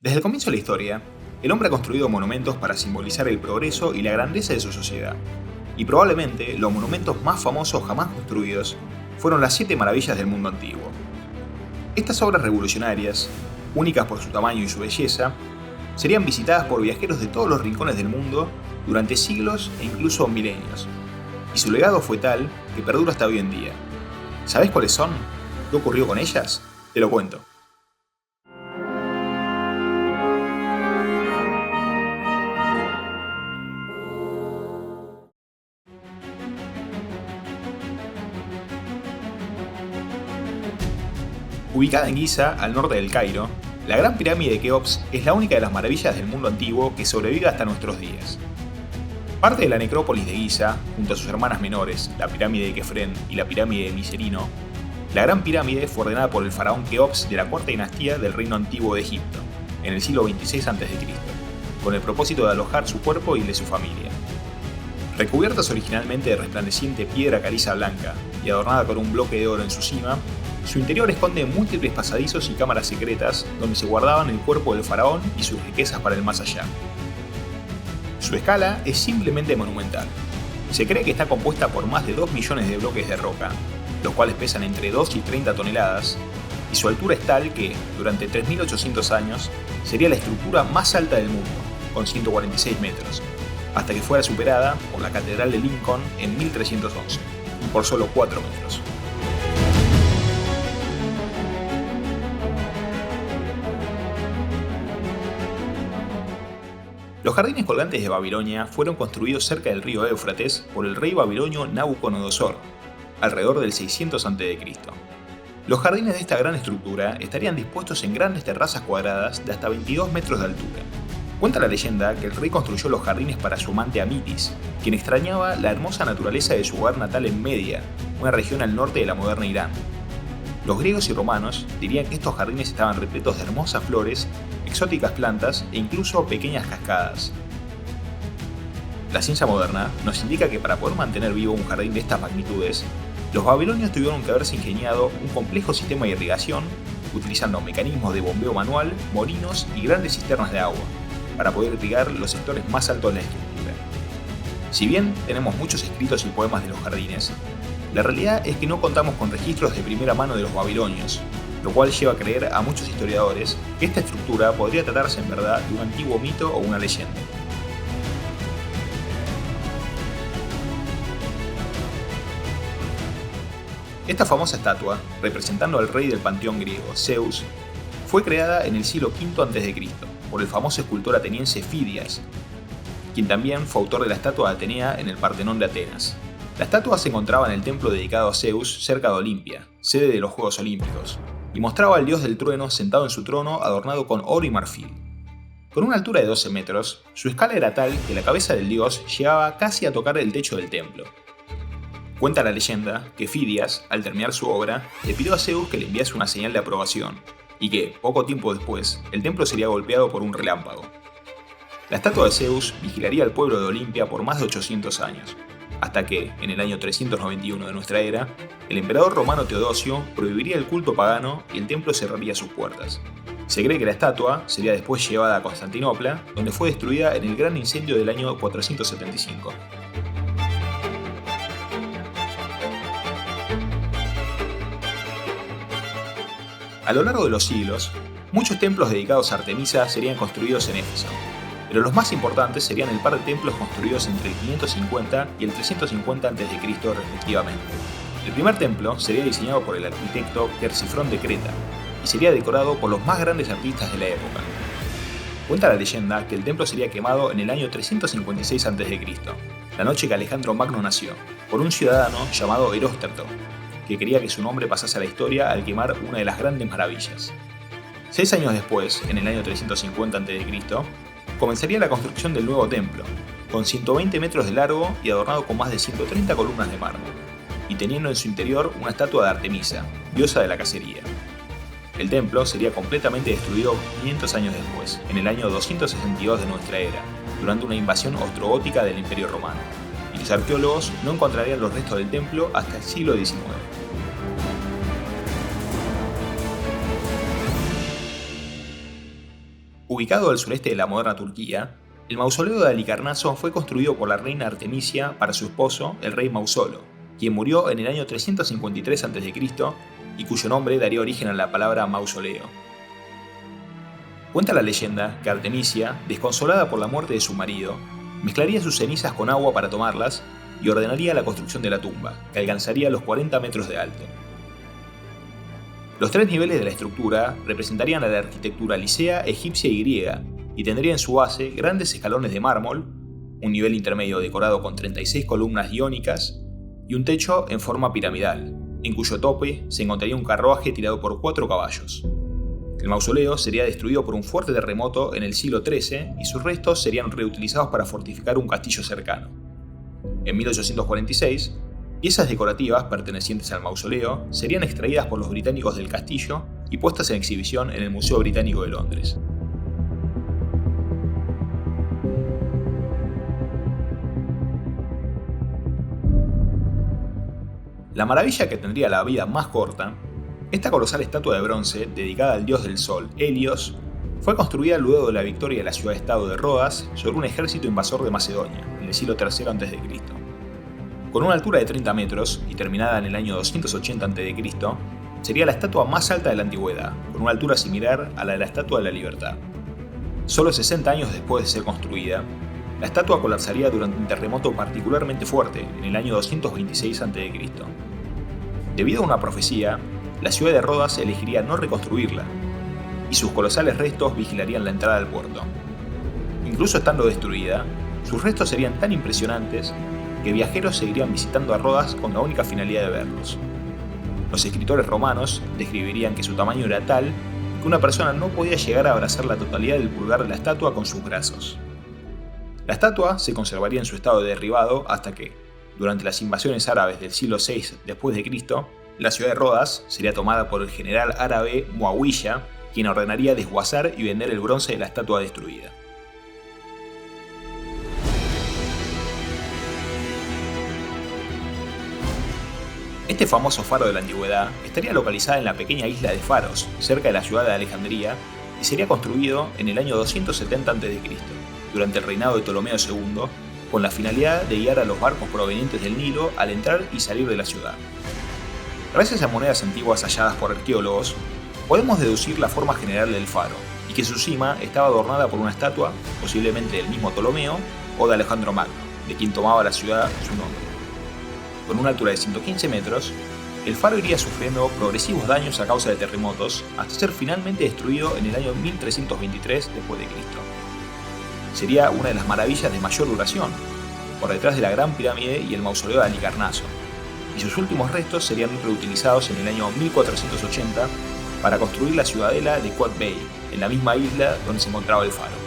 Desde el comienzo de la historia, el hombre ha construido monumentos para simbolizar el progreso y la grandeza de su sociedad. Y probablemente los monumentos más famosos jamás construidos fueron las 7 maravillas del mundo antiguo. Estas obras revolucionarias, únicas por su tamaño y su belleza, serían visitadas por viajeros de todos los rincones del mundo durante siglos e incluso milenios. Y su legado fue tal que perdura hasta hoy en día. ¿Sabes cuáles son? ¿Qué ocurrió con ellas? Te lo cuento. Ubicada en Giza, al norte del Cairo, la Gran Pirámide de Keops es la única de las maravillas del mundo antiguo que sobrevive hasta nuestros días. Parte de la necrópolis de Giza, junto a sus hermanas menores, la Pirámide de Kefren y la Pirámide de Miserino, la Gran Pirámide fue ordenada por el faraón Keops de la cuarta dinastía del Reino Antiguo de Egipto, en el siglo XXVI a.C., con el propósito de alojar su cuerpo y el de su familia. Recubiertas originalmente de resplandeciente piedra caliza blanca y adornada con un bloque de oro en su cima, su interior esconde múltiples pasadizos y cámaras secretas donde se guardaban el cuerpo del faraón y sus riquezas para el más allá. Su escala es simplemente monumental. Se cree que está compuesta por más de 2 millones de bloques de roca, los cuales pesan entre 2 y 30 toneladas, y su altura es tal que, durante 3.800 años, sería la estructura más alta del mundo, con 146 metros, hasta que fuera superada por la Catedral de Lincoln en 1311, y por solo 4 metros. Los jardines colgantes de Babilonia fueron construidos cerca del río Éufrates por el rey babilonio Nabucodonosor, alrededor del 600 a.C. Los jardines de esta gran estructura estarían dispuestos en grandes terrazas cuadradas de hasta 22 metros de altura. Cuenta la leyenda que el rey construyó los jardines para su amante Amitis, quien extrañaba la hermosa naturaleza de su hogar natal en Media, una región al norte de la moderna Irán. Los griegos y romanos dirían que estos jardines estaban repletos de hermosas flores, exóticas plantas e incluso pequeñas cascadas. La ciencia moderna nos indica que para poder mantener vivo un jardín de estas magnitudes, los babilonios tuvieron que haberse ingeniado un complejo sistema de irrigación, utilizando mecanismos de bombeo manual, molinos y grandes cisternas de agua, para poder irrigar los sectores más altos de la estructura. Si bien tenemos muchos escritos y poemas de los jardines, la realidad es que no contamos con registros de primera mano de los babilonios, lo cual lleva a creer a muchos historiadores que esta estructura podría tratarse en verdad de un antiguo mito o una leyenda. Esta famosa estatua, representando al rey del panteón griego, Zeus, fue creada en el siglo V a.C. por el famoso escultor ateniense Fidias, quien también fue autor de la estatua de Atenea en el Partenón de Atenas. La estatua se encontraba en el templo dedicado a Zeus cerca de Olimpia, sede de los Juegos Olímpicos, y mostraba al dios del trueno sentado en su trono adornado con oro y marfil. Con una altura de 12 metros, su escala era tal que la cabeza del dios llegaba casi a tocar el techo del templo. Cuenta la leyenda que Fidias, al terminar su obra, le pidió a Zeus que le enviase una señal de aprobación, y que, poco tiempo después, el templo sería golpeado por un relámpago. La estatua de Zeus vigilaría al pueblo de Olimpia por más de 800 años, hasta que, en el año 391 de nuestra era, el emperador romano Teodosio prohibiría el culto pagano y el templo cerraría sus puertas. Se cree que la estatua sería después llevada a Constantinopla, donde fue destruida en el gran incendio del año 475. A lo largo de los siglos, muchos templos dedicados a Artemisa serían construidos en Éfeso, pero los más importantes serían el par de templos construidos entre el 550 y el 350 a.C. respectivamente. El primer templo sería diseñado por el arquitecto Chersiphron de Creta y sería decorado por los más grandes artistas de la época. Cuenta la leyenda que el templo sería quemado en el año 356 a.C., la noche que Alejandro Magno nació, por un ciudadano llamado Heróstrato, que quería que su nombre pasase a la historia al quemar una de las grandes maravillas. 6 años después, en el año 350 a.C., comenzaría la construcción del nuevo templo, con 120 metros de largo y adornado con más de 130 columnas de mármol, y teniendo en su interior una estatua de Artemisa, diosa de la cacería. El templo sería completamente destruido 500 años después, en el año 262 de nuestra era, durante una invasión ostrogótica del Imperio Romano, y los arqueólogos no encontrarían los restos del templo hasta el siglo XIX. Ubicado al sureste de la moderna Turquía, el mausoleo de Halicarnaso fue construido por la reina Artemisia para su esposo, el rey Mausolo, quien murió en el año 353 a.C. y cuyo nombre daría origen a la palabra mausoleo. Cuenta la leyenda que Artemisia, desconsolada por la muerte de su marido, mezclaría sus cenizas con agua para tomarlas y ordenaría la construcción de la tumba, que alcanzaría los 40 metros de alto. Los 3 niveles de la estructura representarían a la arquitectura licea, egipcia y griega, y tendría en su base grandes escalones de mármol, un nivel intermedio decorado con 36 columnas iónicas y un techo en forma piramidal, en cuyo tope se encontraría un carruaje tirado por 4 caballos. El mausoleo sería destruido por un fuerte terremoto en el siglo XIII y sus restos serían reutilizados para fortificar un castillo cercano. En 1846, piezas decorativas pertenecientes al mausoleo serían extraídas por los británicos del castillo y puestas en exhibición en el Museo Británico de Londres. La maravilla que tendría la vida más corta, esta colosal estatua de bronce, dedicada al dios del sol, Helios, fue construida luego de la victoria de la ciudad-estado de Rodas sobre un ejército invasor de Macedonia, en el siglo III a.C. Con una altura de 30 metros y terminada en el año 280 a.C., sería la estatua más alta de la antigüedad, con una altura similar a la de la Estatua de la Libertad. Solo 60 años después de ser construida, la estatua colapsaría durante un terremoto particularmente fuerte en el año 226 a.C. Debido a una profecía, la ciudad de Rodas elegiría no reconstruirla, y sus colosales restos vigilarían la entrada al puerto. Incluso estando destruida, sus restos serían tan impresionantes que viajeros seguirían visitando a Rodas con la única finalidad de verlos. Los escritores romanos describirían que su tamaño era tal que una persona no podía llegar a abrazar la totalidad del pulgar de la estatua con sus brazos. La estatua se conservaría en su estado de derribado hasta que, durante las invasiones árabes del siglo VI después de Cristo, la ciudad de Rodas sería tomada por el general árabe Muawiyah, quien ordenaría desguazar y vender el bronce de la estatua destruida. Este famoso faro de la antigüedad estaría localizado en la pequeña isla de Faros, cerca de la ciudad de Alejandría, y sería construido en el año 270 a.C., durante el reinado de Ptolomeo II, con la finalidad de guiar a los barcos provenientes del Nilo al entrar y salir de la ciudad. Gracias a monedas antiguas halladas por arqueólogos, podemos deducir la forma general del faro, y que su cima estaba adornada por una estatua, posiblemente del mismo Ptolomeo o de Alejandro Magno, de quien tomaba la ciudad su nombre. Con una altura de 115 metros, el faro iría sufriendo progresivos daños a causa de terremotos hasta ser finalmente destruido en el año 1323 después de Cristo. Sería una de las maravillas de mayor duración, por detrás de la Gran Pirámide y el mausoleo de Halicarnaso, y sus últimos restos serían reutilizados en el año 1480 para construir la ciudadela de Quad Bay, en la misma isla donde se encontraba el faro.